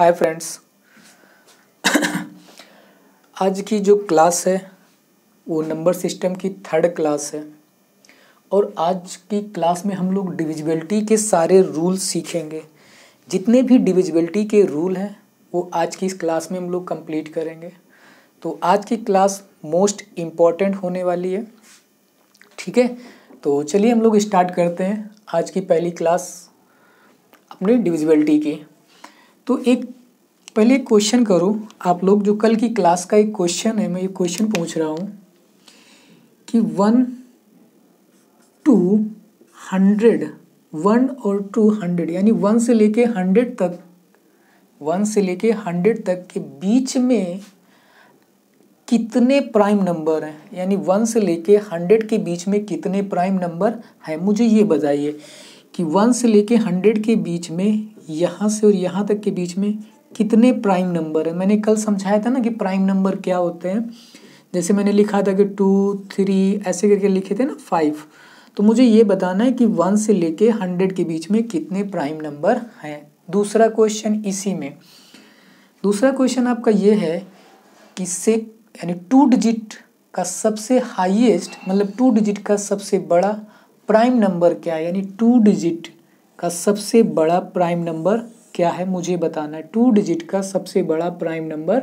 Hi friends. आज की जो क्लास है वो नंबर सिस्टम की थर्ड क्लास है और आज की क्लास में हम लोग डिविजिबिलिटी के सारे रूल सीखेंगे। जितने भी डिविजिबिलिटी के रूल हैं वो आज की इस क्लास में हम लोग कंप्लीट करेंगे। तो आज की क्लास मोस्ट इम्पॉर्टेंट होने वाली है, ठीक है। तो चलिए हम लोग स्टार्ट करते हैं आज की पहली क्लास अपनी डिविजिबिलिटी की। तो एक पहले क्वेश्चन करो आप लोग, जो कल की क्लास का एक क्वेश्चन है, मैं ये क्वेश्चन पूछ रहा हूँ कि 1 to 100, 1 और 200 यानी 1 से लेके 100 तक, 1 से लेके 100 तक के बीच में कितने प्राइम नंबर हैं, यानी 1 से लेके 100 के बीच में कितने प्राइम नंबर हैं। मुझे ये बताइए कि 1 से लेके 100 के बीच में यहाँ से और यहाँ तक के बीच में कितने प्राइम नंबर है। मैंने कल समझाया था ना कि प्राइम नंबर क्या होते हैं। जैसे मैंने लिखा था कि 2, 3 ऐसे करके लिखे थे ना 5। तो मुझे ये बताना है कि 1 से लेके 100 के बीच में कितने प्राइम नंबर हैं। दूसरा क्वेश्चन इसी में, दूसरा क्वेश्चन आपका ये है कि से यानी 2 डिजिट का सबसे हाईएस्ट, मतलब 2 डिजिट का सबसे बड़ा प्राइम नंबर क्या है, यानी 2 डिजिट का सबसे बड़ा प्राइम नंबर क्या है, मुझे बताना है। 2 डिजिट का सबसे बड़ा प्राइम नंबर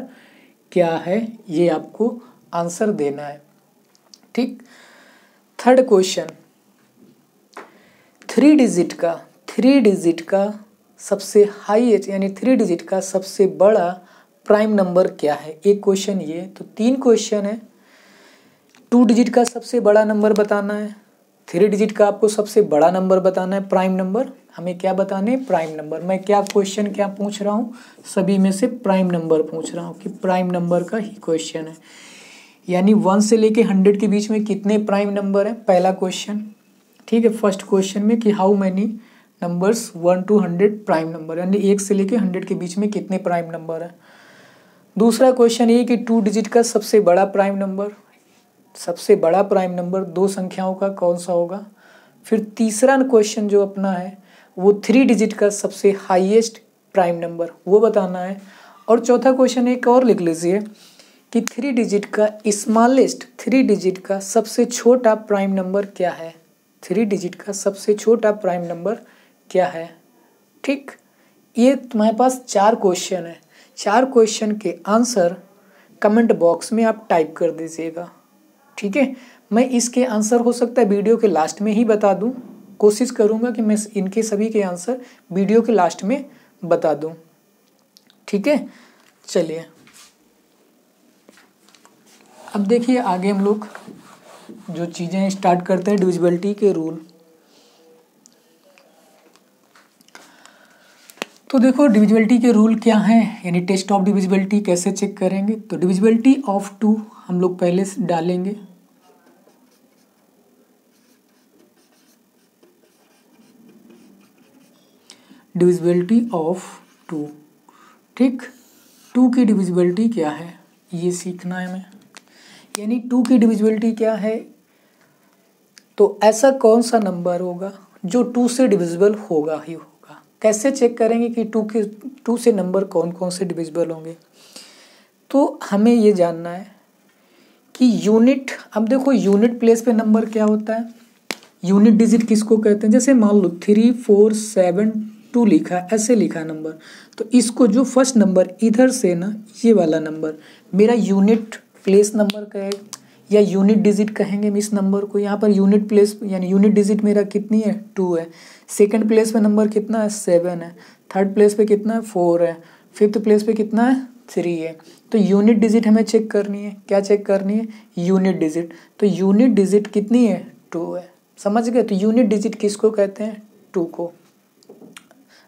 क्या है, ये आपको आंसर देना है, ठीक। थर्ड क्वेश्चन, 3 डिजिट का सबसे हाईएस्ट यानी 3 डिजिट का सबसे बड़ा प्राइम नंबर क्या है। एक क्वेश्चन ये, तो 3 क्वेश्चन है। 2 डिजिट का सबसे बड़ा नंबर बताना है, 3 डिजिट का आपको सबसे बड़ा नंबर बताना है, प्राइम नंबर। हमें क्या बताने हैं, प्राइम नंबर। मैं क्या क्वेश्चन क्या पूछ रहा हूँ, सभी में से प्राइम नंबर पूछ रहा हूँ कि प्राइम नंबर का ही क्वेश्चन है। यानी 1 से लेके 100 के बीच में कितने प्राइम नंबर हैं, पहला क्वेश्चन, ठीक है। फर्स्ट क्वेश्चन में कि how many numbers 1 to 100 prime number, यानी 1 से लेके 100 के बीच में कितने प्राइम नंबर है। दूसरा क्वेश्चन ये कि 2 डिजिट का सबसे बड़ा प्राइम नंबर, सबसे बड़ा प्राइम नंबर 2 संख्याओं का कौन सा होगा। फिर तीसरा क्वेश्चन जो अपना है वो 3 डिजिट का सबसे हाईएस्ट प्राइम नंबर वो बताना है। और चौथा क्वेश्चन एक और लिख लीजिए कि 3 डिजिट का स्मॉलेस्ट, 3 डिजिट का सबसे छोटा प्राइम नंबर क्या है, 3 डिजिट का सबसे छोटा प्राइम नंबर क्या है, ठीक। ये तुम्हारे पास 4 क्वेश्चन है। 4 क्वेश्चन के आंसर कमेंट बॉक्स में आप टाइप कर दीजिएगा, ठीक है। मैं इसके आंसर हो सकता है वीडियो के लास्ट में ही बता दूं, कोशिश करूंगा कि मैं इनके सभी के आंसर वीडियो के लास्ट में बता दूं, ठीक है। चलिए अब देखिए आगे हम लोग जो चीज़ें स्टार्ट करते हैं, डिविजिबिलिटी के रूल। तो देखो डिविजिबिलिटी के रूल क्या हैं, यानी टेस्ट ऑफ डिविजिबिलिटी कैसे चेक करेंगे। तो डिविजिबिलिटी ऑफ 2 हम लोग पहले से डालेंगे। डिविजिबिलिटी ऑफ 2, ठीक। 2 की डिविजिबिलिटी क्या है ये सीखना है हमें, यानी 2 की डिविजिबिलिटी क्या है। तो ऐसा कौन सा नंबर होगा जो 2 से डिविजिबल होगा ही होगा। कैसे चेक करेंगे कि 2 से नंबर कौन कौन से डिविजिबल होंगे। तो हमें ये जानना है कि यूनिट, अब देखो यूनिट प्लेस पे नंबर क्या होता है, यूनिट डिजिट किसको कहते हैं। जैसे मान लो 3, 4, 7, 2 लिखा, ऐसे लिखा नंबर, तो इसको जो फर्स्ट नंबर इधर से ना, ये वाला नंबर मेरा यूनिट प्लेस नंबर कहेगा या यूनिट डिजिट कहेंगे इस नंबर को। यहाँ पर यूनिट प्लेस यानी यूनिट डिजिट मेरा कितनी है, 2 है। सेकंड प्लेस पे नंबर कितना है, 7 है। थर्ड प्लेस पे कितना है, 4 है। फिफ्थ प्लेस पे कितना है, 3 है। तो यूनिट डिजिट हमें चेक करनी है, क्या चेक करनी है, यूनिट डिजिट। तो यूनिट डिजिट कितनी है, 2 है, समझ गए। तो यूनिट डिजिट किसको कहते हैं, 2 को,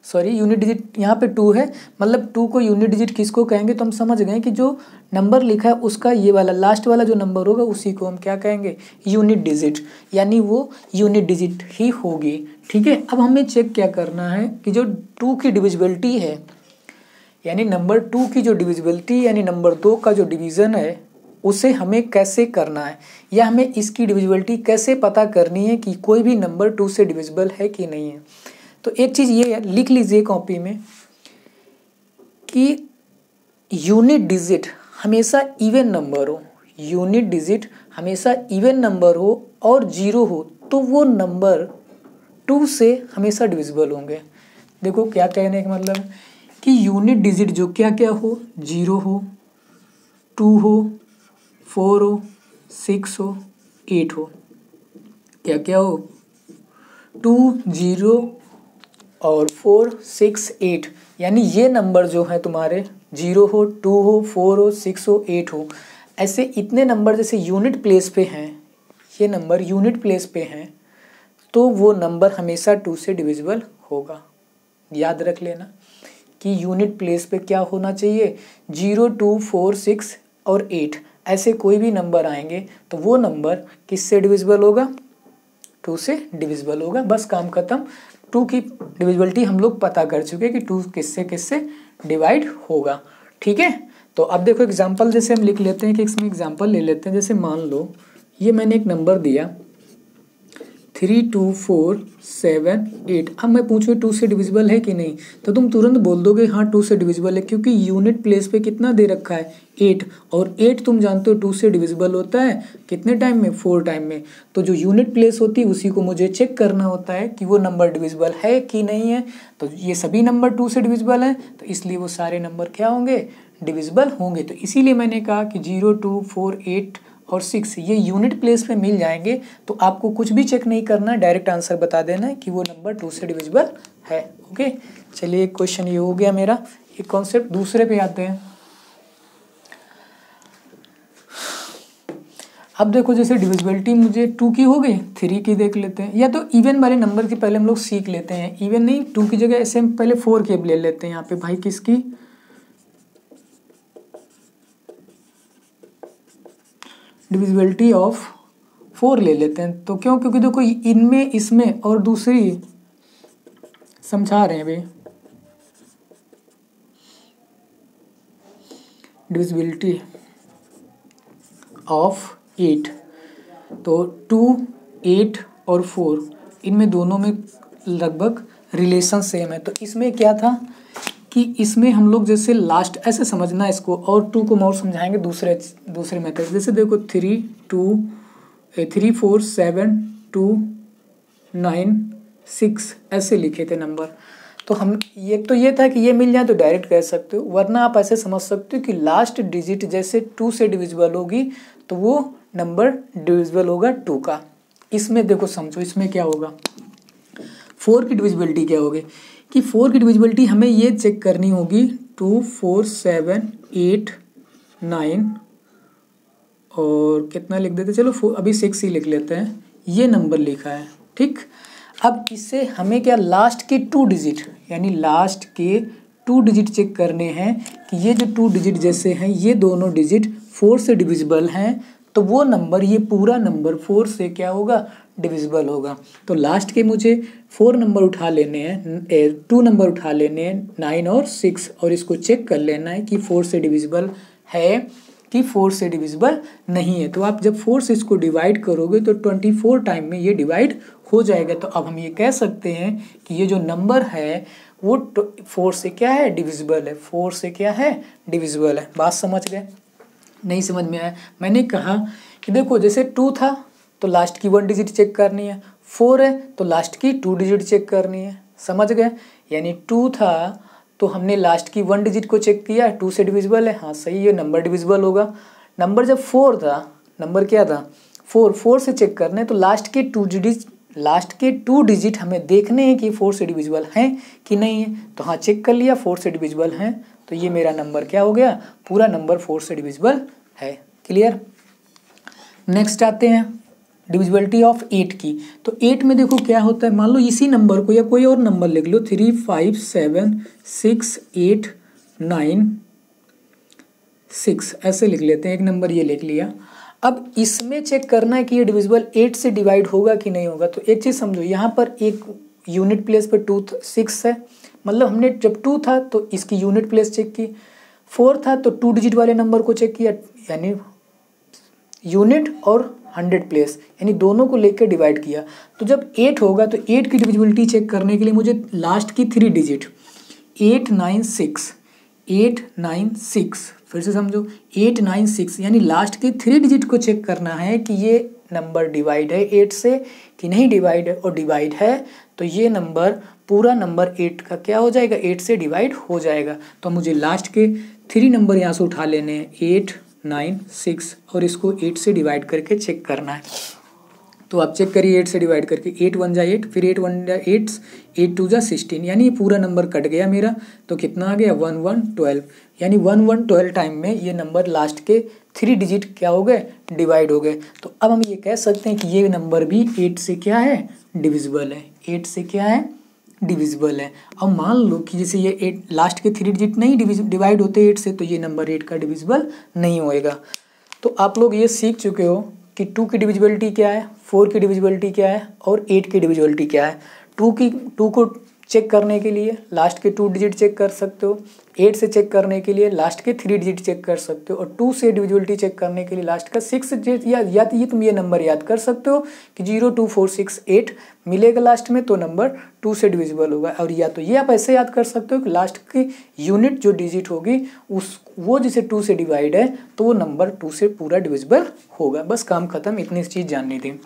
सॉरी यूनिट डिजिट यहाँ पे 2 है, मतलब 2 को यूनिट डिजिट किसको कहेंगे। तो हम समझ गए कि जो नंबर लिखा है उसका ये वाला लास्ट वाला जो नंबर होगा उसी को हम क्या कहेंगे, यूनिट डिजिट, यानी वो यूनिट डिजिट ही होगी, ठीक है। अब हमें चेक क्या करना है कि जो 2 की डिविजिबिलिटी है, यानी नंबर 2 की जो डिविजिबिलिटी यानी नंबर 2 का जो डिवीज़न है उसे हमें कैसे करना है, या हमें इसकी डिविजिबिलिटी कैसे पता करनी है कि कोई भी नंबर 2 से डिविजिबल है कि नहीं है। तो एक चीज़ ये लिख लीजिए कॉपी में, कि यूनिट डिजिट हमेशा इवन नंबर हो, यूनिट डिजिट हमेशा इवन नंबर हो और जीरो हो तो वो नंबर 2 से हमेशा डिविजिबल होंगे। देखो क्या कहने का मतलब कि यूनिट डिजिट जो क्या क्या हो, 0 हो, 2 हो, 4 हो, 6 हो, 8 हो, क्या क्या हो, 2, 0 और 4, 6, 8, यानी ये नंबर जो है तुम्हारे 0 हो, 2 हो, 4 हो, 6 हो, 8 हो, ऐसे इतने नंबर जैसे यूनिट प्लेस पे हैं, ये नंबर यूनिट प्लेस पे हैं तो वो नंबर हमेशा 2 से डिविजिबल होगा। याद रख लेना कि यूनिट प्लेस पे क्या होना चाहिए, 0, 2, 4, 6 और 8, ऐसे कोई भी नंबर आएंगे तो वो नंबर किससे डिविजिबल होगा, 2 से डिविजिबल होगा। बस काम खत्म। 2 की डिविजिबिलिटी हम लोग पता कर चुके हैं कि 2 किससे किससे डिवाइड होगा। ठीक है, तो अब देखो एग्जांपल जैसे हम लिख लेते हैं कि इसमें एग्जांपल ले लेते हैं। जैसे मान लो ये मैंने एक नंबर दिया 3, 2, 4, 7, 8। अब मैं पूछूँ 2 से डिविजिबल है कि नहीं, तो तुम तुरंत बोल दोगे हाँ 2 से डिविजिबल है, क्योंकि यूनिट प्लेस पे कितना दे रखा है, 8, और 8 तुम जानते हो 2 से डिविजिबल होता है कितने टाइम में, 4 टाइम में। तो जो यूनिट प्लेस होती है उसी को मुझे चेक करना होता है कि वो नंबर डिविजिबल है कि नहीं है। तो ये सभी नंबर 2 से डिविजिबल हैं, तो इसलिए वो सारे नंबर क्या होंगे, डिविजिबल होंगे। तो इसीलिए मैंने कहा कि 0, 2, 4, 8 और 6 ये यूनिट प्लेस पे मिल जाएंगे तो आपको कुछ भी चेक नहीं करना, डायरेक्ट आंसर बता देना है कि वो नंबर 2 से डिविजिबल है। ओके, चलिए एक क्वेश्चन ये हो गया मेरा। एक कॉन्सेप्ट दूसरे पे आते हैं। अब देखो जैसे डिविजिबिलिटी मुझे 2 की हो गई, 3 की देख लेते हैं, या तो इवन वाले नंबर की पहले हम लोग सीख लेते हैं। इवन नहीं, 2 की जगह ऐसे हम पहले 4 की ले लेते हैं यहाँ पे भाई, किसकी, डिविजिबिलिटी ऑफ 4 ले लेते हैं। तो क्यों, क्योंकि देखो इनमें इसमें और दूसरी समझा रहे हैं भाई, डिविजिबिलिटी ऑफ 8, तो 2, 8 और 4 इनमें दोनों में लगभग रिलेशन सेम है। तो इसमें क्या था कि इसमें हम लोग जैसे लास्ट ऐसे समझना इसको, और 2 को और समझाएंगे दूसरे मेथड। जैसे देखो 3, 4, 7, 2, 9, 6 ऐसे लिखे थे नंबर। तो हम ये था कि ये मिल जाए तो डायरेक्ट कह सकते हो, वरना आप ऐसे समझ सकते हो कि लास्ट डिजिट जैसे 2 से डिविजिबल होगी तो वो नंबर डिविजिबल होगा 2 का। इसमें देखो समझो इसमें क्या होगा, 4 की डिविजिबिलिटी क्या होगी कि 4 की डिविजिबिलिटी हमें ये चेक करनी होगी 2, 4, 7, 8, 9 और कितना लिख देते, चलो अभी 6 ही लिख लेते हैं, ये नंबर लिखा है। ठीक, अब इससे हमें क्या, लास्ट के 2 डिजिट, यानी लास्ट के 2 डिजिट चेक करने हैं कि ये जो 2 डिजिट जैसे हैं ये दोनों डिजिट 4 से डिविजिबल हैं, तो वो नंबर, ये पूरा नंबर 4 से क्या होगा, डिविजिबल होगा। तो लास्ट के मुझे 4 नंबर उठा लेने हैं, 2 नंबर उठा लेने हैं, 9 और 6, और इसको चेक कर लेना है कि 4 से डिविजिबल है कि 4 से डिविजिबल नहीं है। तो आप जब 4 से इसको डिवाइड करोगे तो 24 टाइम में ये डिवाइड हो जाएगा। तो अब हम ये कह सकते हैं कि ये जो नंबर है वो 4 से क्या है, डिविजिबल है। 4 से क्या है, डिविजिबल है। बात समझ गए, नहीं समझ में आया? मैंने कहा कि देखो जैसे 2 था तो लास्ट की 1 डिजिट चेक करनी है, 4 है तो लास्ट की 2 डिजिट चेक करनी है। समझ गए? यानी 2 था तो हमने लास्ट की 1 डिजिट को चेक किया, 2 से डिविजिबल है, हाँ सही है, नंबर डिविजिबल होगा। नंबर जब 4 था, नंबर क्या था, 4 से चेक करने, तो लास्ट के 2 डिजिट हमें देखने हैं कि 4 से डिविजिबल हैं कि नहीं है। तो हाँ चेक कर लिया, 4 से डिविजिबल हैं, तो ये मेरा नंबर क्या हो गया, पूरा नंबर 4 से डिविजिबल है। क्लियर? नेक्स्ट आते हैं डिविजिबिलिटी ऑफ 8 की। तो 8 में देखो क्या होता है, मान लो इसी नंबर को या कोई और नंबर लिख लो, 3, 5, 7, 6, 8, 9, 6 ऐसे लिख लेते हैं। एक नंबर ये लिख लिया। अब इसमें चेक करना है कि ये डिविजिबल 8 से डिवाइड होगा कि नहीं होगा। तो एक चीज़ समझो, यहाँ पर एक यूनिट प्लेस पे 6 है, मतलब हमने जब 2 था तो इसकी यूनिट प्लेस चेक की, 4 था तो 2 डिजिट वाले नंबर को चेक किया, यानी यूनिट और 100 प्लेस, यानी दोनों को लेकर डिवाइड किया। तो जब 8 होगा तो 8 की डिविजिबिलिटी चेक करने के लिए मुझे लास्ट की 3 डिजिट 8, 9, 6, 896, फिर से समझो 896, यानी लास्ट के 3 डिजिट को चेक करना है कि ये नंबर डिवाइड है 8 से कि नहीं डिवाइड है, और डिवाइड है तो ये नंबर पूरा नंबर 8 का क्या हो जाएगा, 8 से डिवाइड हो जाएगा। तो मुझे लास्ट के 3 नंबर यहाँ से उठा लेने हैं 896 और इसको 8 से डिवाइड करके चेक करना है। तो आप चेक करिए 8 से डिवाइड करके, 8 1 जा 8, फिर 8 1 जा 8, 8 2 जा 16, यानी ये पूरा नंबर कट गया मेरा। तो कितना आ गया 1112, यानी 1112 टाइम में ये नंबर लास्ट के 3 डिजिट क्या हो गए, डिवाइड हो गए। तो अब हम ये कह सकते हैं कि ये नंबर भी 8 से क्या है, डिविजिबल है। 8 से क्या है, डिविजिबल है। अब मान लो कि जैसे ये 8 लास्ट के 3 डिजिट नहीं डिवाइड होते 8 से, तो ये नंबर 8 का डिविजिबल नहीं होएगा। तो आप लोग ये सीख चुके हो कि 2 की डिविजिबिलिटी क्या है, 4 की डिविजिबिलिटी क्या है और 8 की डिविजिबिलिटी क्या है। 2 को चेक करने के लिए लास्ट के 2 डिजिट चेक कर सकते हो, 8 से चेक करने के लिए लास्ट के 3 डिजिट चेक कर सकते हो, और 2 से डिविजिबिलिटी चेक करने के लिए लास्ट का 6 डिजिट, या तो ये तुम ये नंबर याद कर सकते हो कि 0 2 4 6 8 मिलेगा लास्ट में, तो नंबर 2 से डिविजिबल होगा। और या तो ये आप ऐसे याद कर सकते हो कि लास्ट की यूनिट जो डिजिट होगी वो जिसे 2 से डिवाइड है तो वो नंबर 2 से पूरा डिविजिबल होगा। बस काम खत्म, इतनी चीज़ जाननी थी।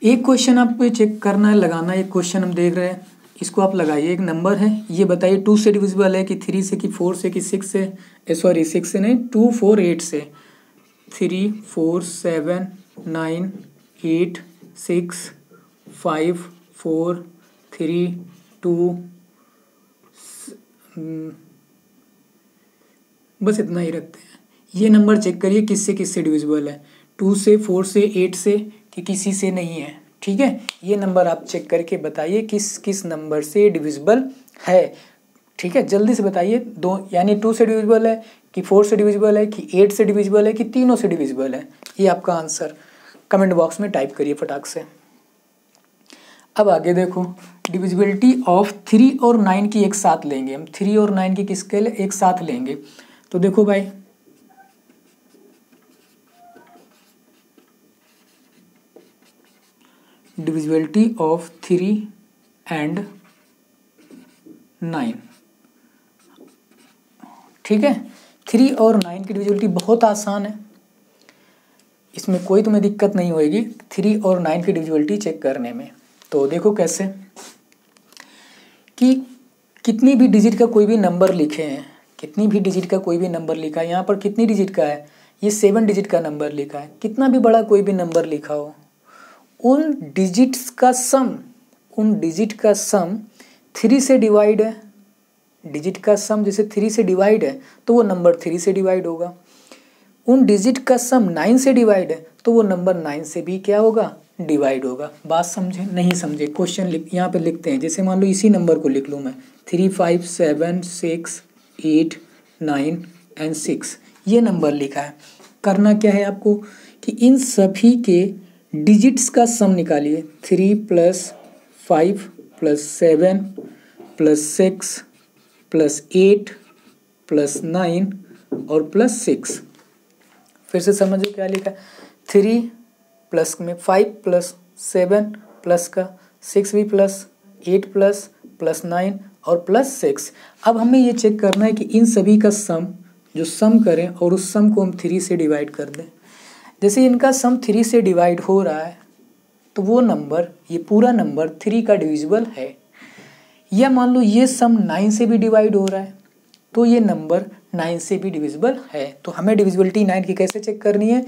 एक क्वेश्चन आपको चेक करना है, लगाना है। एक क्वेश्चन हम देख रहे हैं, इसको आप लगाइए। एक नंबर है, ये बताइए 2 से डिविजिबल है कि 3 से कि 4 से कि 6 से, 6 से नहीं, 2 4 8 से। 3 4 7 9 8 6 5 4 3 2, बस इतना ही रखते हैं। ये नंबर चेक करिए किससे डिविजिबल है, 2 से 4 से 8 से कि किसी से नहीं है। ठीक है, ये नंबर आप चेक करके बताइए किस नंबर से डिविजिबल है। ठीक है, जल्दी से बताइए। दो यानी 2 से डिविजिबल है कि 4 से डिविजिबल है कि 8 से डिविजिबल है कि तीनों से डिविजिबल है। ये आपका आंसर कमेंट बॉक्स में टाइप करिए फटाक से। अब आगे देखो, डिविजिबिलिटी ऑफ 3 और 9 की एक साथ लेंगे हम। 3 और 9 की किसके लिए एक साथ लेंगे, तो देखो भाई, डिविजिबिलिटी ऑफ 3 एंड 9। ठीक है, 3 और 9 की डिविजिबिलिटी बहुत आसान है, इसमें कोई तुम्हें दिक्कत नहीं होगी 3 और 9 की डिविजिबिलिटी चेक करने में। तो देखो कैसे, कि कितनी भी डिजिट का कोई भी नंबर लिखे हैं, कितनी भी डिजिट का कोई भी नंबर लिखा है, यहाँ पर कितनी डिजिट का है, ये 7 डिजिट का नंबर लिखा है। कितना भी बड़ा कोई भी नंबर लिखा हो, उन डिजिट का सम 3 से डिवाइड है। डिजिट का सम जैसे 3 से डिवाइड है तो वो नंबर 3 से डिवाइड होगा। उन डिजिट का सम 9 से डिवाइड है तो वो नंबर 9 से भी क्या होगा, डिवाइड होगा। बात समझे, नहीं समझे, क्वेश्चन यहाँ पे लिखते हैं। जैसे मान लो इसी नंबर को लिख लूँ मैं, 3 5 7 6 8 9 एंड 6, ये नंबर लिखा है। करना क्या है आपको कि इन सभी के डिजिट्स का सम निकालिए। 3 + 5 + 7 + 6 + 8 + 9 और +6। फिर से समझो क्या लिखा है, 3 प्लस में 5 + 7 प्लस का 6 भी प्लस 8 प्लस 9 और +6। अब हमें ये चेक करना है कि इन सभी का सम जो सम करें और उस सम को हम 3 से डिवाइड कर दें। जैसे इनका सम 3 से डिवाइड हो रहा है तो वो नंबर, ये पूरा नंबर 3 का डिविजिबल है। या मान लो ये सम 9 से भी डिवाइड हो रहा है तो ये नंबर 9 से भी डिविजिबल है। तो हमें डिविजिबिलिटी 9 की कैसे चेक करनी है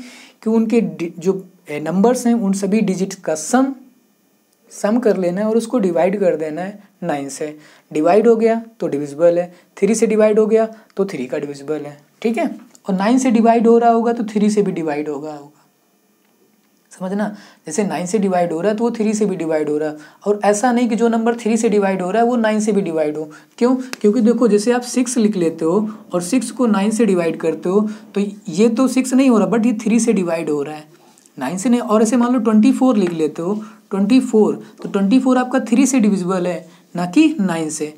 कि उनके जो नंबर्स हैं उन सभी डिजिट का सम कर लेना है और उसको डिवाइड कर देना है 9 से। डिवाइड हो गया तो डिविजिबल है, 3 से डिवाइड हो गया तो 3 का डिविजिबल है। ठीक है, और 9 से डिवाइड हो रहा होगा तो 3 से भी डिवाइड होगा। समझना, जैसे 9 से डिवाइड हो रहा है तो वो 3 से भी डिवाइड हो रहा है। और ऐसा नहीं कि जो नंबर 3 से डिवाइड हो रहा है वो 9 से भी डिवाइड हो। क्यों? क्योंकि देखो जैसे आप 6 लिख लेते हो और 6 को 9 से डिवाइड करते हो तो ये तो 6 नहीं हो रहा बट ये 3 से डिवाइड हो रहा है, 9 से नहीं। और ऐसे मान लो 24 लिख लेते हो, 24 तो 24 आपका 3 से डिविजिबल है ना कि 9 से।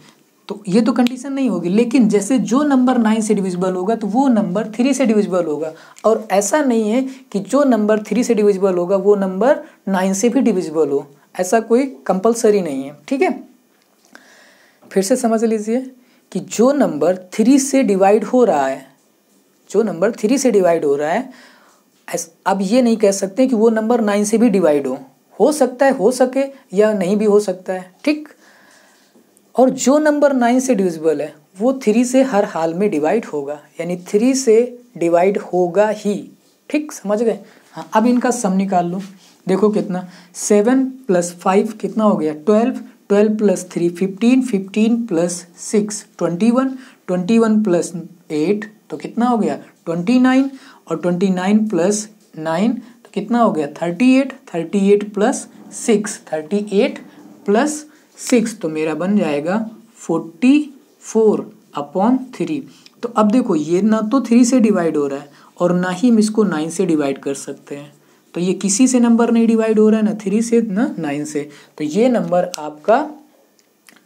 तो ये तो कंडीशन नहीं होगी। लेकिन जैसे जो नंबर 9 से डिविजिबल होगा तो वो नंबर 3 से डिविजिबल होगा। और ऐसा नहीं है कि जो नंबर 3 से डिविजिबल होगा वो नंबर 9 से भी डिविजिबल हो, ऐसा कोई कंपलसरी नहीं है। ठीक है, फिर से समझ लीजिए कि जो नंबर 3 से डिवाइड हो रहा है, जो नंबर 3 से डिवाइड हो रहा है, अब ये नहीं कह सकते कि वो नंबर 9 से भी डिवाइड हो सकता है, हो सके या नहीं भी हो सकता है, ठीक। और जो नंबर 9 से डिविजिबल है वो 3 से हर हाल में डिवाइड होगा, यानी 3 से डिवाइड होगा ही, ठीक, समझ गए। हाँ, अब इनका सम निकाल लो। देखो कितना, 7 + 5 कितना हो गया 12, 12 + 3 15, 15 + 6 21, 21 + 8 तो कितना हो गया 29, और 29 + 9 तो कितना हो गया 38, 38 + 6 38 + 6 तो मेरा बन जाएगा 44/3। तो अब देखो ये ना तो 3 से डिवाइड हो रहा है और ना ही हम इसको 9 से डिवाइड कर सकते हैं, तो ये किसी से नंबर नहीं डिवाइड हो रहा है, ना 3 से ना 9 से, तो ये नंबर आपका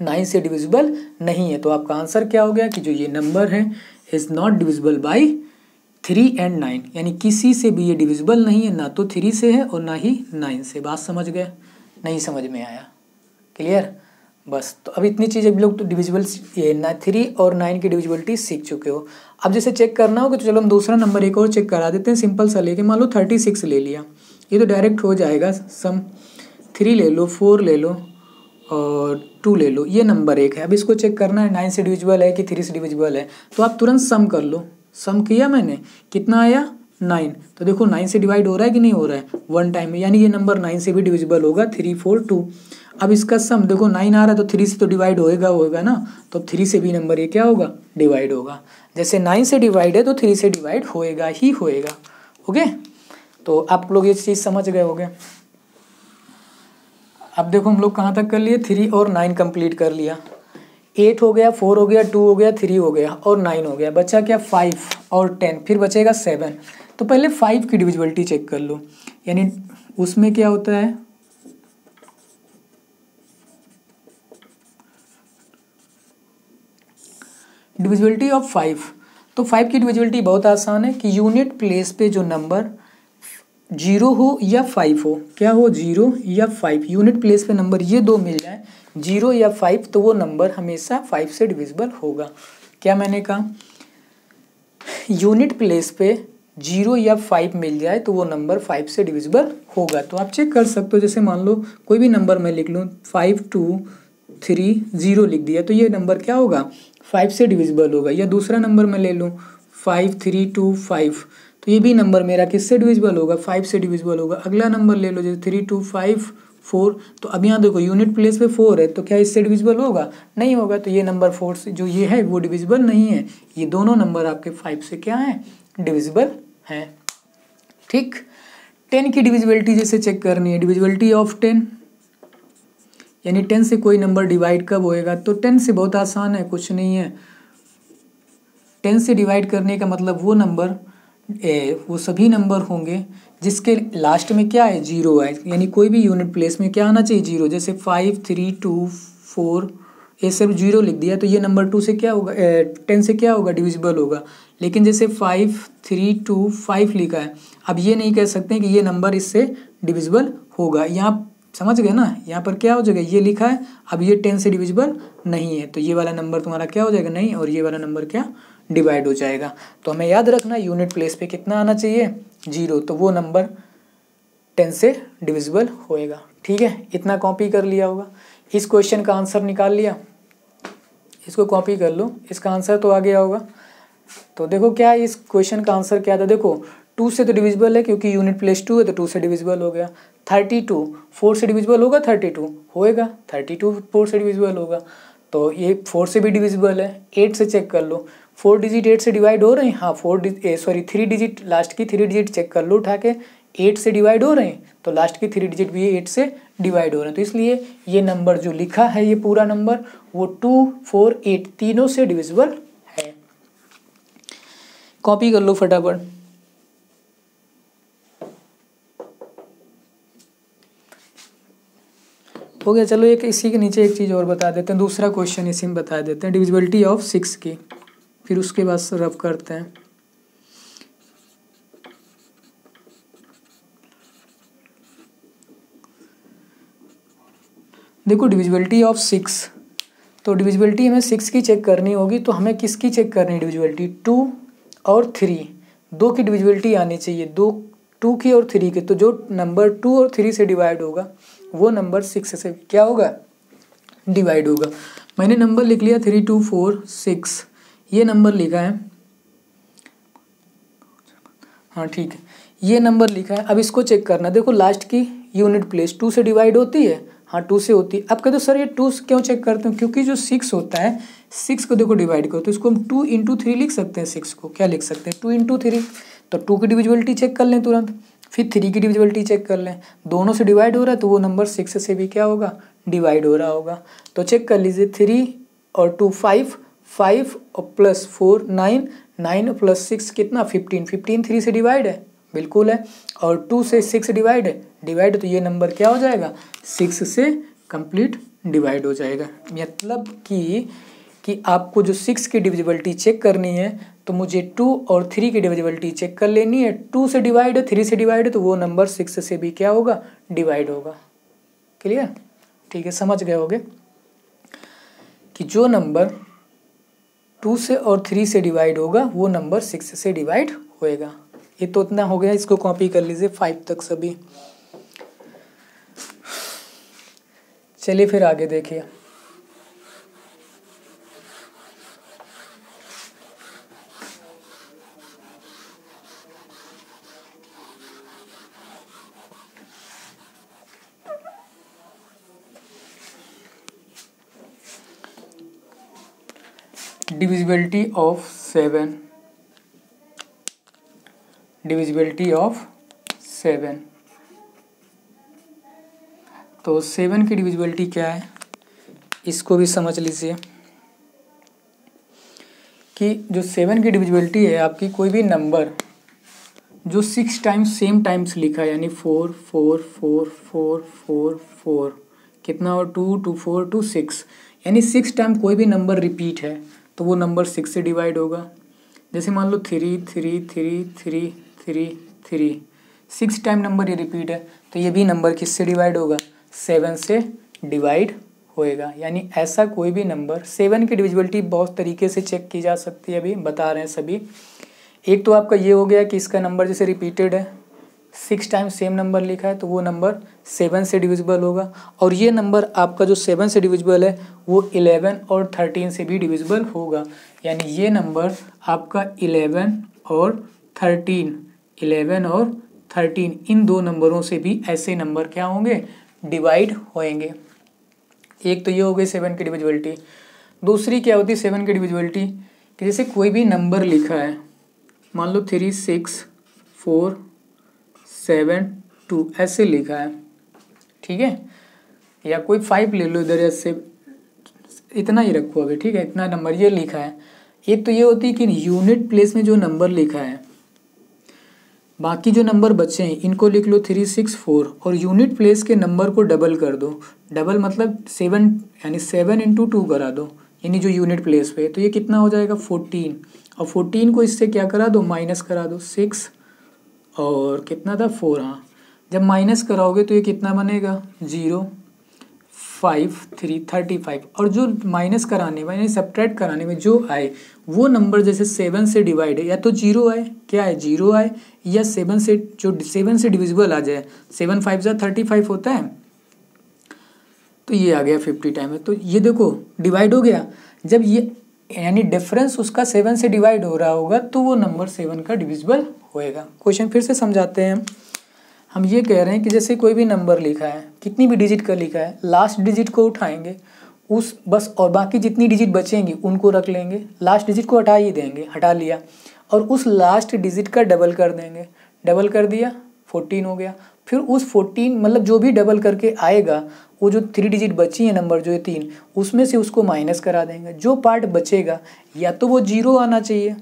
9 से डिविजिबल नहीं है। तो आपका आंसर क्या हो गया कि जो ये नंबर है is not divisible by 3 and 9, यानी किसी से भी ये डिविजिबल नहीं है, ना तो 3 से है और ना ही 9 से। बात समझ गए, नहीं समझ में आया, क्लियर। बस तो अब इतनी चीज़ अभी लोग तो डिविजिबल ये 3 और 9 की डिविजिबिलिटी सीख चुके हो। अब जैसे चेक करना होगा तो चलो हम दूसरा नंबर एक और चेक करा देते हैं, सिंपल सा लेके। मान लो 36 ले लिया, ये तो डायरेक्ट हो जाएगा सम। 3 ले लो, 4 ले लो और 2 ले लो, ये नंबर एक है। अब इसको चेक करना है 9 से डिविजिबल है कि 3 से डिविजिबल है, तो आप तुरंत सम कर लो। सम किया मैंने, कितना आया 9, तो देखो 9 से डिवाइड हो रहा है कि नहीं हो रहा है, 1 टाइम में, यानी ये नंबर 9 से भी डिविजिबल होगा, 3 4 2। अब इसका सम देखो 9 आ रहा है तो 3 से तो डिवाइड होएगा ना, तो 3 से भी नंबर ये क्या होगा डिवाइड होगा। जैसे 9 से डिवाइड है तो 3 से डिवाइड होएगा ही होएगा। ओके, तो आप लोग ये चीज़ समझ गए होंगे। अब देखो हम लोग कहाँ तक कर लिए, 3 और 9 कंप्लीट कर लिया। 8 हो गया, 4 हो गया, 2 हो गया, 3 हो गया और 9 हो गया। बचा क्या 5 और 10, फिर बचेगा 7। तो पहले 5 की डिविजिबिलिटी चेक कर लो, यानी उसमें क्या होता है, डिविजिबिलिटी ऑफ 5। तो 5 की डिविजिबिलिटी बहुत आसान है कि यूनिट प्लेस पे जो नंबर 0 हो या 5 हो, क्या हो 0 या 5, यूनिट प्लेस पे नंबर ये दो मिल जाए 0 या 5, तो वो नंबर हमेशा 5 से डिविजिबल होगा। क्या मैंने कहा, यूनिट प्लेस पे 0 या 5 मिल जाए तो वो नंबर 5 से डिविजिबल होगा। तो आप चेक कर सकते हो, जैसे मान लो कोई भी नंबर मैं लिख लूँ 5 2 3 0 लिख दिया, तो ये नंबर क्या होगा 5 से डिविजिबल होगा। या दूसरा नंबर मैं ले लूँ 5 3 2 5, तो ये भी नंबर मेरा किससे डिविजिबल होगा 5 से डिविजिबल होगा। अगला नंबर ले लो जैसे 3 2 5 4, तो अब यहाँ देखो यूनिट प्लेस पे 4 है, तो क्या इससे डिविजिबल होगा, नहीं होगा। तो ये नंबर 4 से जो ये है वो डिविजिबल नहीं है। ये दोनों नंबर आपके 5 से क्या है डिविजिबल हैं, ठीक। 10 की डिविजिबिलिटी जैसे चेक करनी है, डिविजिबिलिटी ऑफ 10, यानी 10 से कोई नंबर डिवाइड कब होएगा, तो 10 से बहुत आसान है, कुछ नहीं है। 10 से डिवाइड करने का मतलब वो नंबर वो सभी नंबर होंगे जिसके लास्ट में क्या है 0 है, यानी कोई भी यूनिट प्लेस में क्या आना चाहिए 0। जैसे 5 3 2 4 ये सब 0 लिख दिया, तो ये नंबर 2 से क्या होगा 10 से क्या होगा डिविजिबल होगा। लेकिन जैसे 5 3 2 5 लिखा है, अब ये नहीं कह सकते कि ये नंबर इससे डिविजिबल होगा। यहाँ समझ गए ना, यहाँ पर क्या हो जाएगा ये लिखा है, अब ये 10 से डिविजिबल नहीं है, तो ये वाला नंबर तुम्हारा क्या हो जाएगा नहीं, और ये वाला नंबर क्या डिवाइड हो जाएगा। तो हमें याद रखना यूनिट प्लेस पे कितना आना चाहिए 0, तो वो नंबर 10 से डिविजिबल होएगा, ठीक है। इतना कॉपी कर लिया होगा, इस क्वेश्चन का आंसर निकाल लिया, इसको कॉपी कर लो, इसका आंसर तो आ गया होगा। तो देखो क्या इस क्वेश्चन का आंसर क्या था, देखो 2 से तो डिविजिबल है क्योंकि यूनिट प्लेस 2 है, तो 2 से डिविजिबल हो गया। 32 4 से डिविजिबल होगा, 32 होएगा, 32 4 से डिविजिबल होगा, तो ये 4 से भी डिविजिबल है। 8 से चेक कर लो, 4 डिजिट 8 से डिवाइड हो रहे हैं, हाँ 3 डिजिट लास्ट की 3 डिजिट चेक कर लो उठा के, 8 से डिवाइड हो रहे हैं, तो लास्ट की 3 डिजिट भी 8 से डिवाइड हो रहे हैं। तो इसलिए ये नंबर जो लिखा है ये पूरा नंबर वो 2 4 8 तीनों से डिविजिबल है। कॉपी कर लो फटाफट। हो गया, चलो एक इसी के नीचे एक चीज़ और बता देते हैं, दूसरा क्वेश्चन इसी में बता देते हैं, डिविजिबिलिटी ऑफ 6 की, फिर उसके बाद रफ करते हैं। देखो डिविजिबिलिटी ऑफ 6, तो डिविजिबिलिटी हमें 6 की चेक करनी होगी, तो हमें किसकी चेक करनी है डिविजिबिलिटी? 2 और 3, 2 की डिविजिबिलिटी आनी चाहिए, 2 की और 3 की। तो जो नंबर 2 और 3 से डिवाइड होगा वो नंबर 6 से क्या होगा? डिवाइड होगा। मैंने नंबर लिख लिया 3 2 4 6, ये नंबर लिखा है, हाँ ठीक है, ये नंबर लिखा है। अब इसको चेक करना, देखो लास्ट की यूनिट प्लेस 2 से डिवाइड होती है, हाँ 2 से होती है। अब कहते हो सर ये 2 क्यों चेक करते हो? क्योंकि जो 6 होता है, 6 को देखो डिवाइड करो तो इसको हम 2 इंटू 3 लिख सकते हैं। 6 को क्या लिख सकते हैं? 2 इंटू 3। तो 2 की डिविजिबिलिटी चेक कर लें तुरंत, फिर 3 की डिविजिबिलिटी चेक कर लें, दोनों से डिवाइड हो रहा है तो वो नंबर 6 से भी क्या होगा? डिवाइड हो रहा होगा। तो चेक कर लीजिए, 3 और 2 5, 5 और प्लस 4 9, 9 प्लस 6 कितना? 15, 15 3 से डिवाइड है, बिल्कुल है। और 2 से 6 डिवाइड है, डिवाइड, तो ये नंबर क्या हो जाएगा? 6 से कंप्लीट डिवाइड हो जाएगा। मतलब कि आपको जो 6 की डिविजिबिलिटी चेक करनी है तो मुझे 2 और 3 की डिविजिबिलिटी चेक कर लेनी है। 2 से डिवाइड है, 3 से डिवाइड है, तो वो नंबर 6 से भी क्या होगा? डिवाइड होगा। क्लियर? ठीक है, समझ गए होगे कि जो नंबर 2 से और 3 से डिवाइड होगा वो नंबर 6 से डिवाइड होएगा। ये तो इतना हो गया, इसको कॉपी कर लीजिए 5 तक सभी। चलिए फिर आगे देखिए। Divisibility of 7, divisibility of 7। तो 7 की डिविजिबिलिटी क्या है, इसको भी समझ लीजिए कि जो 7 की डिविजिबिलिटी है आपकी, कोई भी नंबर जो 6 टाइम्स सेम टाइम्स लिखा है, यानी 4 4 4 4 4 4, कितना और 2 2 4 2 6, यानी 6 टाइम कोई भी नंबर रिपीट है तो वो नंबर 6 से डिवाइड होगा। जैसे मान लो 3 3 3 3 3 3, 6 टाइम नंबर ये रिपीट है तो ये भी नंबर किससे डिवाइड होगा? 7 से डिवाइड होएगा। यानी ऐसा कोई भी नंबर, 7 की डिविजिबिलिटी बहुत तरीके से चेक की जा सकती है, अभी बता रहे हैं सभी। एक तो आपका ये हो गया कि इसका नंबर जैसे रिपीटेड है, 6 टाइम सेम नंबर लिखा है तो वो नंबर 7 से डिविजिबल होगा। और ये नंबर आपका जो 7 से डिविजिबल है वो 11 और 13 से भी डिविजिबल होगा। यानी ये नंबर आपका 11 और 13, 11 और 13 इन दो नंबरों से भी ऐसे नंबर क्या होंगे? डिवाइड होएंगे। एक तो ये हो गई 7 की डिविजिबिलिटी। दूसरी क्या होती है 7 की डिविजिबिलिटी, कि जैसे कोई भी नंबर लिखा है, मान लो 3 6 4 7 2 ऐसे लिखा है, ठीक है, या कोई 5 ले लो इधर, ऐसे इतना ही रखो अभी, ठीक है, इतना नंबर ये लिखा है। एक तो ये होती है कि यूनिट प्लेस में जो नंबर लिखा है, बाकी जो नंबर बचे हैं इनको लिख लो 3 6 4 और यूनिट प्लेस के नंबर को डबल कर दो। डबल मतलब 7, यानी 7 इंटू 2 करा दो, यानी जो यूनिट प्लेस पे, तो ये कितना हो जाएगा 14। और 14 को इससे क्या करा दो? माइनस करा दो। 6 और कितना था 4, हाँ, जब माइनस कराओगे तो ये कितना बनेगा? 0 5 3 35। और जो माइनस कराने में यानी सब्ट्रैक्ट कराने में जो आए वो नंबर जैसे 7 से डिवाइड है, या तो 0 आए, क्या है 0 आए, या 7 से जो 7 से डिविजिबल आ जाए, 7 5 जा 35 होता है, तो ये आ गया 50 टाइम है। तो ये देखो डिवाइड हो गया। जब ये यानी डिफरेंस उसका 7 से डिवाइड हो रहा होगा तो वो नंबर 7 का डिविजिबल होएगा। क्वेश्चन फिर से समझाते हैं। हम ये कह रहे हैं कि जैसे कोई भी नंबर लिखा है, कितनी भी डिजिट का लिखा है, लास्ट डिजिट को उठाएंगे उस बस, और बाकी जितनी डिजिट बचेंगी उनको रख लेंगे। लास्ट डिजिट को हटा ही देंगे, हटा लिया, और उस लास्ट डिजिट का डबल कर देंगे। डबल कर दिया 14 हो गया। फिर उस 14 मतलब जो भी डबल करके आएगा, वो जो 3 डिजिट बची है नंबर जो है 3, उसमें से उसको माइनस करा देंगे। जो पार्ट बचेगा या तो वो 0 आना चाहिए,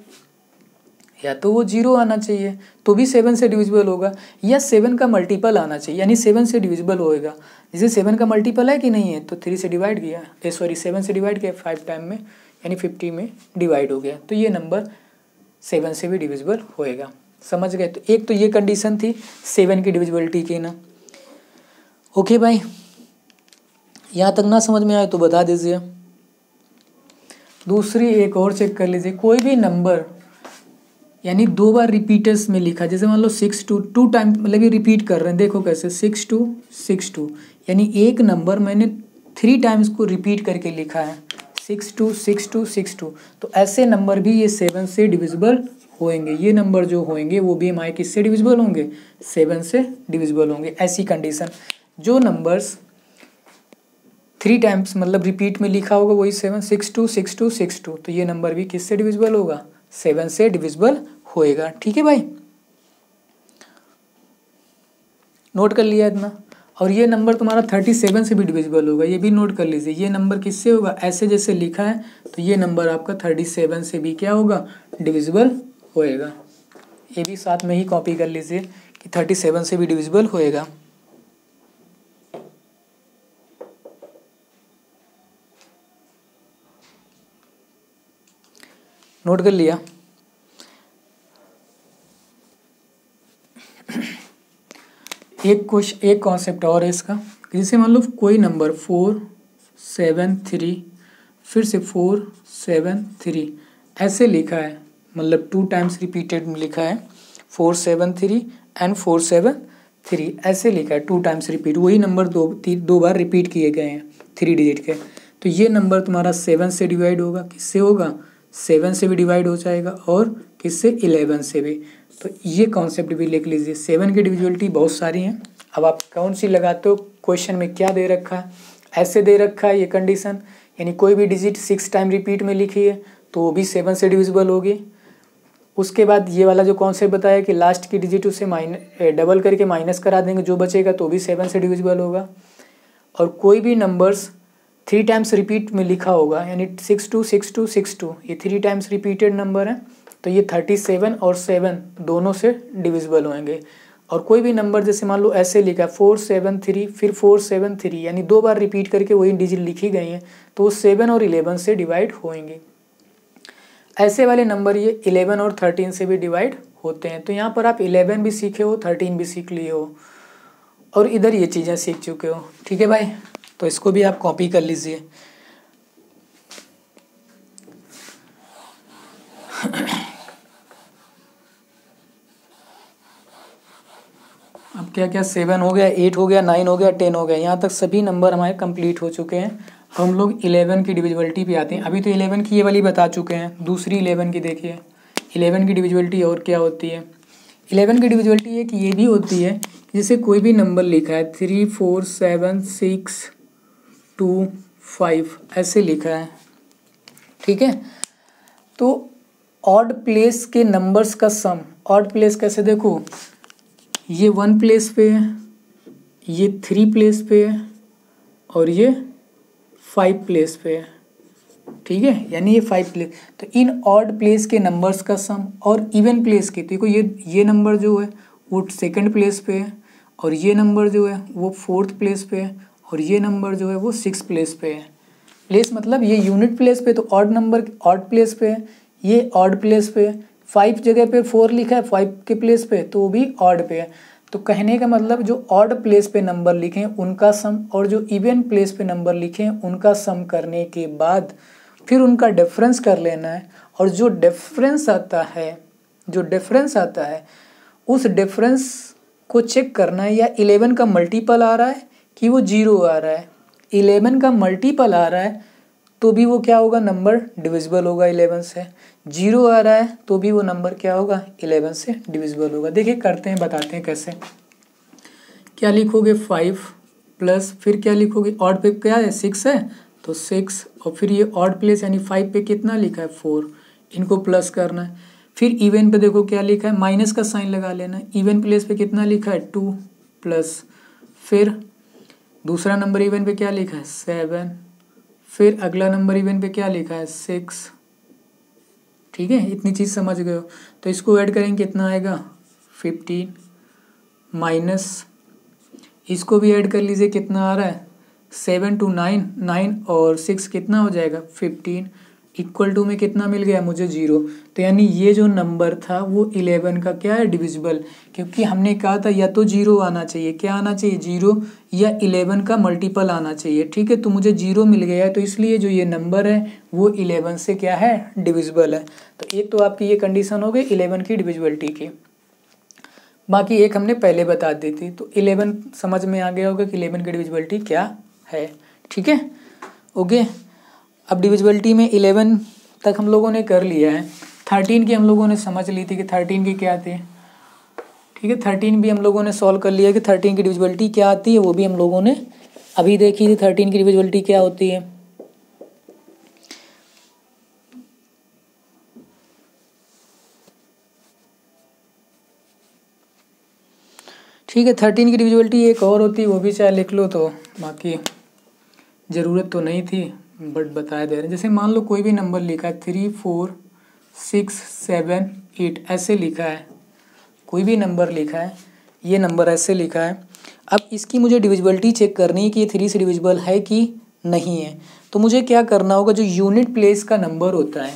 या तो वो 0 आना चाहिए तो भी 7 से डिविजिबल होगा, या 7 का मल्टीपल आना चाहिए यानी 7 से डिविजिबल होएगा। जैसे 7 का मल्टीपल है कि नहीं है, तो 3 से डिवाइड किया, 7 से डिवाइड किया 5 टाइम में, यानी 50 में डिवाइड हो गया, तो ये नंबर 7 से भी डिविजिबल होएगा। समझ गए? तो एक तो ये कंडीशन थी 7 की डिविजिबिलिटी की ना। ओके भाई, यहाँ तक ना समझ में आए तो बता दीजिए। दूसरी एक और चेक कर लीजिए, कोई भी नंबर यानी 2 बार रिपीटर्स में लिखा, जैसे मान लो 6 टाइम, मतलब ये रिपीट कर रहे हैं, देखो कैसे 6 यानी एक नंबर मैंने 3 टाइम्स को रिपीट करके लिखा है 6 तो ऐसे नंबर भी ये 7 से डिविजिबल होंगे। ये नंबर जो होंगे वो भी हमारे किससे डिविजिबल होंगे, 7 से डिविजिबल होंगे। ऐसी कंडीशन, जो नंबर्स 3 टाइम्स मतलब रिपीट में लिखा होगा वही 7 6 2 तो ये नंबर भी किससे डिविजिबल होगा, 7 से डिविजिबल होएगा। ठीक है भाई, नोट कर लिया इतना। और ये नंबर तुम्हारा 37 से भी डिविजिबल होगा, ये भी नोट कर लीजिए। ये नंबर किससे होगा, ऐसे जैसे लिखा है तो ये नंबर आपका 37 से भी क्या होगा, डिविजिबल होएगा। ये भी साथ में ही कॉपी कर लीजिए कि 37 से भी डिविजिबल होएगा। नोट कर लिया। एक कॉन्सेप्ट और है इसका, जैसे मान लो कोई नंबर 4 7 3 फिर से 4 7 3 ऐसे लिखा है, मतलब 2 टाइम्स रिपीटेड में लिखा है 4 7 3 एंड 4 7 3 ऐसे लिखा है 2 टाइम्स रिपीट, वही नंबर दो बार रिपीट किए गए हैं 3 डिजिट के। तो ये नंबर तुम्हारा 7 से डिवाइड होगा, किससे होगा, 7 से भी डिवाइड हो जाएगा और किससे, 11 से भी। तो ये कॉन्सेप्ट भी लिख लीजिए। 7 की डिविजिबिलिटी बहुत सारी हैं, अब आप कौन सी लगाते हो, क्वेश्चन में क्या दे रखा है, ऐसे दे रखा है ये कंडीशन, यानी कोई भी डिजिट 6 टाइम रिपीट में लिखी है तो वो भी 7 से डिविजिबल होगी। उसके बाद ये वाला जो कॉन्सेप्ट बताया कि लास्ट की डिजिट उसे डबल करके माइनस करा देंगे, जो बचेगा तो भी 7 से डिविजिबल होगा। और कोई भी नंबर्स 3 टाइम्स रिपीट में लिखा होगा, यानी 6 2 ये 3 टाइम्स रिपीटेड नंबर है तो ये 37 और 7 दोनों से डिविजिबल होंगे। और कोई भी नंबर जैसे मान लो ऐसे लिखा है 4 7 3 फिर 4 7 3 यानी 2 बार रिपीट करके वही डिजिट लिखी गई हैं तो वो 7 और 11 से डिवाइड होंगे। ऐसे वाले नंबर ये 11 और 13 से भी डिवाइड होते हैं। तो यहाँ पर आप 11 भी सीखे हो, 13 भी सीख लिए हो और इधर ये चीज़ें सीख चुके हो। ठीक है भाई, तो इसको भी आप कॉपी कर लीजिए। अब क्या क्या 7 हो गया, 8 हो गया, 9 हो गया, 10 हो गया, यहाँ तक सभी नंबर हमारे कंप्लीट हो चुके हैं। हम लोग 11 की डिविजिबिलिटी पे आते हैं। अभी तो 11 की ये वाली बता चुके हैं, दूसरी 11 की देखिए। 11 की डिविजिबिलिटी और क्या होती है, 11 की डिविजिबिलिटी एक ये भी होती है, जैसे कोई भी नंबर लिखा है 3 4 7 6 2 5 ऐसे लिखा है, ठीक है। तो ऑड प्लेस के नंबर्स का सम, ऑड प्लेस कैसे देखो, ये 1 प्लेस पे है, ये 3 प्लेस पे है और ये 5 प्लेस पे है, ठीक है, यानी ये 5 प्लेस। तो इन ऑड प्लेस के नंबर्स का सम और इवन प्लेस के, देखो ये नंबर जो है वो 2nd प्लेस पे है और ये नंबर जो है वो 4th प्लेस पे है और ये नंबर जो है वो 6th प्लेस पे है। प्लेस मतलब ये यूनिट प्लेस पे, तो ऑड नंबर ऑड प्लेस पे है, ये ऑड प्लेस पे है। 5 जगह पे 4 लिखा है 5 के प्लेस पे, तो वो भी ऑड पे है। तो कहने का मतलब जो ऑड प्लेस पे नंबर लिखे हैं उनका सम और जो इवन प्लेस पे नंबर लिखे हैं उनका सम करने के बाद फिर उनका डिफरेंस कर लेना है। और जो डिफरेंस आता है उस डिफरेंस को चेक करना है, या 11 का मल्टीपल आ रहा है कि वो 0 आ रहा है। 11 का मल्टीपल आ रहा है तो भी वो क्या होगा, नंबर डिविजिबल होगा 11 से। 0 आ रहा है तो भी वो नंबर क्या होगा, 11 से डिविजिबल होगा। देखिए करते हैं, बताते हैं कैसे। क्या लिखोगे, 5 प्लस फिर क्या लिखोगे, ऑड पे क्या है 6 है तो 6 और फिर ये ऑड प्लेस यानी 5 पे कितना लिखा है 4, इनको प्लस करना है। फिर इवन पे देखो क्या लिखा है, माइनस का साइन लगा लेना है। इवन प्लेस पे कितना लिखा है 2 प्लस, फिर दूसरा नंबर इवन पे क्या लिखा है 7, फिर अगला नंबर इवन पे क्या लिखा है 6, ठीक है। इतनी चीज़ समझ गए हो। तो इसको ऐड करेंगे कितना आएगा 15 माइनस इसको भी ऐड कर लीजिए, कितना आ रहा है 7 2 9 9 और 6 कितना हो जाएगा 15 इक्वल टू में कितना मिल गया मुझे 0। तो यानी ये जो नंबर था वो 11 का क्या है, डिविजिबल, क्योंकि हमने कहा था या तो 0 आना चाहिए, क्या आना चाहिए, 0 या 11 का मल्टीपल आना चाहिए। ठीक है, तो मुझे 0 मिल गया है, तो इसलिए जो ये नंबर है वो 11 से क्या है, डिविजिबल है। तो एक तो आपकी ये कंडीशन हो गई 11 की डिविजिबिलिटी की। बाकी एक हमने पहले बता दी थी, तो 11 समझ में आ गया होगा कि 11 की डिविजिबिलिटी क्या है। ठीक है, ओके। अब डिविजिबिलिटी में 11 तक हम लोगों ने कर लिया है। 13 की हम लोगों ने समझ ली थी कि 13 की क्या थी। ठीक है, 13 भी हम लोगों ने सॉल्व कर लिया कि 13 की डिविजिबिलिटी क्या आती है, वो भी हम लोगों ने अभी देखी थी 13 की डिविजिबिलिटी क्या होती है। ठीक है, 13 की डिविजिबिलिटी एक और होती है, वो भी चाहे लिख लो, तो बाकी ज़रूरत तो नहीं थी बट बताया दे रहे हैं। जैसे मान लो कोई भी नंबर लिखा है 3 4 6 7 8 ऐसे लिखा है, कोई भी नंबर लिखा है, ये नंबर ऐसे लिखा है। अब इसकी मुझे डिविजिबिलिटी चेक करनी है कि ये 3 से डिविजिबल है कि नहीं है। तो मुझे क्या करना होगा, जो यूनिट प्लेस का नंबर होता है,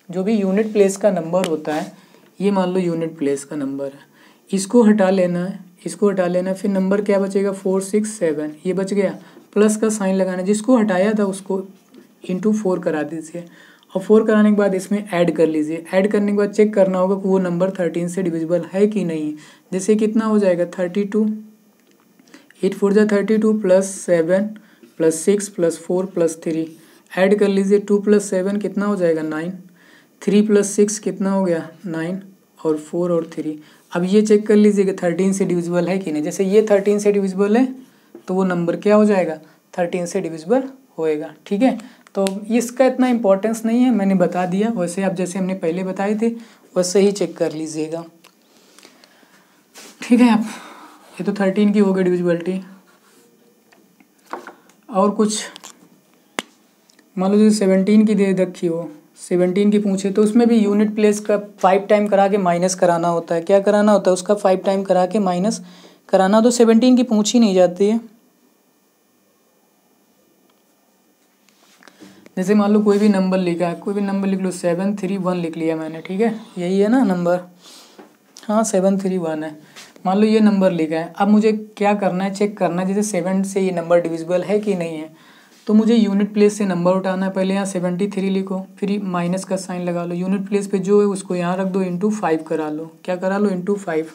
जो भी यूनिट प्लेस का नंबर होता है, ये मान लो यूनिट प्लेस का नंबर है, इसको हटा लेना है, इसको हटा लेना है। फिर नंबर क्या बचेगा, 4 6 7, ये बच गया। प्लस का साइन लगाना, जिसको हटाया था उसको इंटू 4 करा दीजिए, और 4 कराने के बाद इसमें ऐड कर लीजिए। ऐड करने के बाद चेक करना होगा कि वो नंबर 13 से डिविजिबल है कि नहीं। जैसे कितना हो जाएगा, 32, 8 4 जा 32 plus 7 plus 6 plus 4 plus 3, add कर लीजिए। 2 प्लस 7 कितना हो जाएगा, 9, 3 प्लस 6 कितना हो गया, 9, और 4 और 3। अब ये चेक कर लीजिए कि 13 से डिविजिबल है कि नहीं। जैसे ये 13 से डिविजिबल है तो वो नंबर क्या हो जाएगा, 13 से डिविजिबल होएगा। ठीक है, तो इसका इतना इंपॉर्टेंस नहीं है, मैंने बता दिया। वैसे आप जैसे हमने पहले बताए थे वैसे ही चेक कर लीजिएगा। ठीक है, आप ये तो 13 की हो गई डिविजिबिलिटी। और कुछ मान लो जैसे 17 की दे रखी हो, 17 की पूछे तो उसमें भी यूनिट प्लेस का 5 टाइम करा के माइनस कराना होता है। क्या कराना होता है, उसका 5 टाइम करा के माइनस कराना। तो 17 की पूछ ही नहीं जाती है। जैसे मान लो कोई भी नंबर लिखा है, कोई भी नंबर लिख लो, 7 3 1 लिख लिया मैंने। ठीक है, यही है ना नंबर, हाँ 7 3 1 है। मान लो ये नंबर लिखा है, अब मुझे क्या करना है, चेक करना है जैसे 7 से ये नंबर डिविजिबल है कि नहीं है। तो मुझे यूनिट प्लेस से नंबर उठाना है। पहले यहाँ 73 लिखो, फिर माइनस का साइन लगा लो, यूनिट प्लेस पे जो है उसको यहाँ रख दो, इंटू 5 करा लो। क्या करा लो, इंटू 5।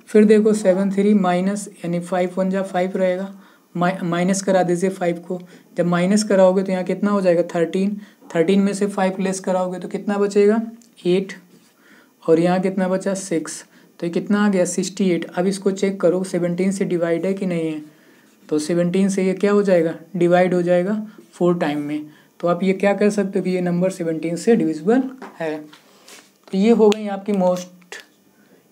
फिर देखो 7 3 माइनस, यानी 5 1 जा 5 रहेगा, माइनस करा दीजिए 5 को। जब माइनस कराओगे तो यहाँ कितना हो जाएगा, 13। 13 में से 5 लेस कराओगे तो कितना बचेगा, 8, और यहाँ कितना बचा, 6। तो ये कितना आ गया, 68। अब इसको चेक करो 17 से डिवाइड है कि नहीं है। तो 17 से ये क्या हो जाएगा, डिवाइड हो जाएगा 4 टाइम में। तो आप ये क्या कर सकते हो कि ये नंबर 17 से डिविजिबल है। तो ये हो गई आपकी मोस्ट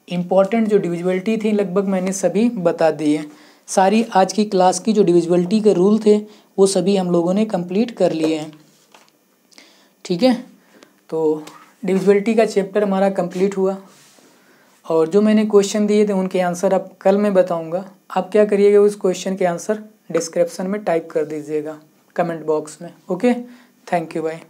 इम्पॉर्टेंट जो डिविजिबिलिटी थी, लगभग मैंने सभी बता दी है। सारी आज की क्लास की जो डिविजिबिलिटी के रूल थे वो सभी हम लोगों ने कंप्लीट कर लिए हैं। ठीक है, तो डिविजिबिलिटी का चैप्टर हमारा कंप्लीट हुआ, और जो मैंने क्वेश्चन दिए थे उनके आंसर अब कल मैं बताऊंगा। आप क्या करिएगा, उस क्वेश्चन के आंसर डिस्क्रिप्शन में टाइप कर दीजिएगा कमेंट बॉक्स में। Okay, thank you, bye.